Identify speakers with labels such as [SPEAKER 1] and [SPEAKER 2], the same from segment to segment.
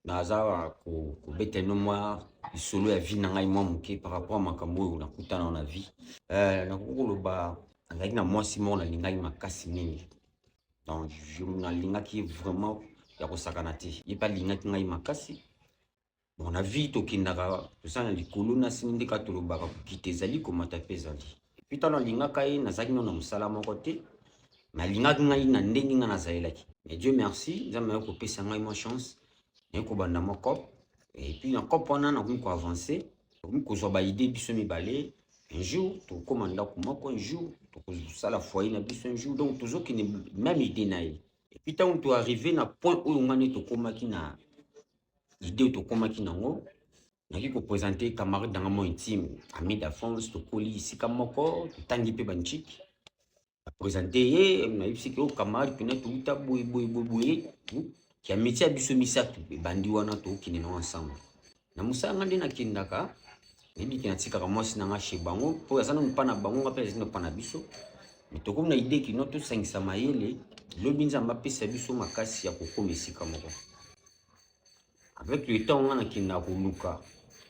[SPEAKER 1] naza ko bete no moi isolo ya vie na ngai moi moke par rapport à makambo oyo nakutana na vie. Nakoki koloba azalaki na mwasi moko nalingaki makasi mingi. Donc je nalingaki vraiment ya kosakana te. Ye mpe alingaki ngai makasi. Bon na vie tokendaka toza na likolo na nsima nde kaka tolobaka kokita ezali komata mpe ezali. Epuis ntango nalingaka ye nazalaki nano na mosala moko te. Mais alingaki ngai na ndenge ngai nazalelaki. Mais Dieu merci, nzambe ayaki kopesa ngai mwa chance. Nayaki kobanda mwa cop. Et puis na cop wana nakomi koavance. Nakomi kozwa baide biso mibale. Un jour tokóma ndako moko, un jour tokozala foyer na biso un jour. Donc tozokende même idée na ye. Et puis ntango toarrive na point oyo ngai nde tokómaki na idée oyo tokómaki nango. Naki kopresente camarade nanga mo intime, ami d'enfance, tokoli esika moko, totangi mpe banchiki. Présenter ye nayebisi ke o camarade pena touta boye ki a métier biso misato ebandi wana tokende na ensemble. Na mosala nga nde nakendaka nayebi ke natikaka mwasi nanga chez bango mpo aza nanu mpa na bango nga mpe azali mpa na biso. Mais tokomi na idée kino tosangisa mayele lobi nzambe apesa biso makasi ya kokoma esika moko. Avec le temps nga nakendaka koluka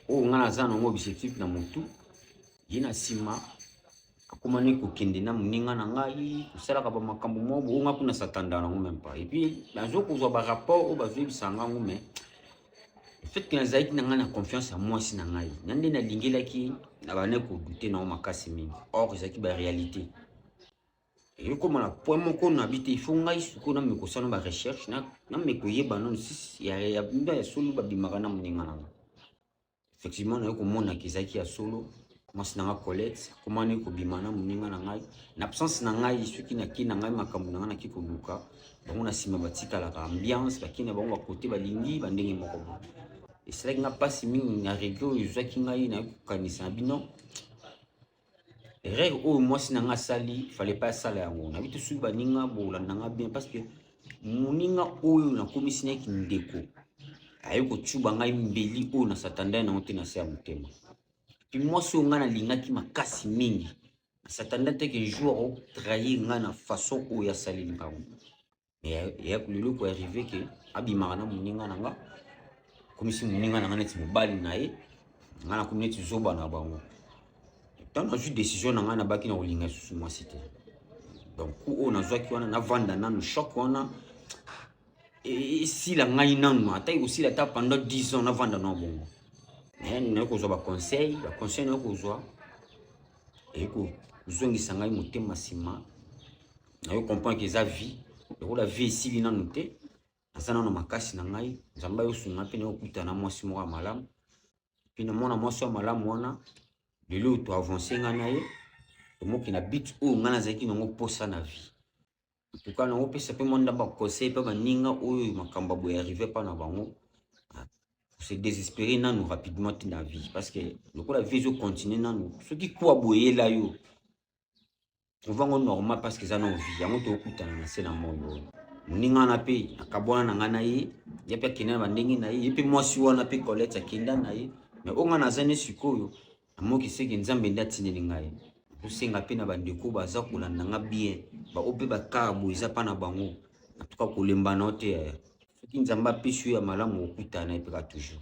[SPEAKER 1] oyo nga naza nango objectif na motu ye na nsima akomani kokende na moninga na ngai kosalaka bamakambo moko oyo nga mpona satanda nango même pas. Et puis nazokozwa barapport oyo bazoyebisa ngango mais le fait ke nazalaki na ngai na confiance ya mwasi na ngai na nde nalingelaki na bane kodute nango makasi mingi. Or ezalaki baréalité ekoma na point moko nabi te ifo ngai sikoyo nameka kosala barecherche nameka koyeba nano ya bimba ya solo babimaka na moninga na ngai. Effectivement naye komonaka ezalaki ya solo. Mwasi nanga Colette komani kobima na moninga na ngai na absence na ngai soki naki na ngai makambo na ngai naki koluka bango na nsima batikalaka ambiance bakini na bango bakote balingi bandenge moko bo esalaki nga mpasi mingi na regret oyo ezwaki ngai nayoki kokanisa na bino erreur oyo mwasi na ngai asali fallait pas asala yango nayebi te soki baninga bolanda nga bien parce que moninga oyo nakomisi naki ndeko ayoki kotuba ngai mbeli oyo nasatanda nango te na se ya motema. Puis mwasi oyo ngai nalingaki makasi mingi nasatanda te ke jour akotrahir ngai na façon oyo asaleli ngango. Mais lelo koarrive ke abimaka na moninga na nga komisi moninga na nga neti mobali na ye ngai nakomi neti zoba na bango. Ntango nazwi décision na ngai nabaki na kolinga susu mwasi te. Donc ku oyo nazwaki wana navanda nanu choc wana esila ngai nanu ata ekosila ata pendant 10 ans navanda na bongo. Mais naye kozwa baconseil naye kozwa ekozongisa ngai motema nsima naye comprendre ke eza vie lokola vie esili nanu te naza nano makasi na ngai nzambe ayosunga mpe naye kokutana na mwasi moko ya malamu. Mpe namona mwasi ya malamu wana lelo oyo toavance ngai na ye tomoki na bit oyo ngai nazalaki nango mposa na vie. Tuka nango opesa mpe mwa ndamba conseil mpe baninga oyo makambo boye arrive mpa na bango se désespérer nanu rapidement te na vie parce que lokola vie ezocontinue nanu soki kuwa boyela yo ovango normal parce que eza na vie yango tokutana na se na moyo oyo moninga wana mpe akabwana na ngai na ye ye mpe akende na bandenge na ye ye mpe mwasi wana mpe Colette akenda na ye. Mais oyo ngai naza ne sikoyo namoki seke nzambe nde atindeli ngai tosenga mpe na bandeko baza kolanda nga bien baoyo mpe bakaka boye eza mpa na bango natuka kolembana o te soki nzambe apesi yo ya malamu okutana ye mpeka toujours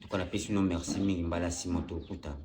[SPEAKER 1] tuka napesi no merci mingi mbala nsima tokutana.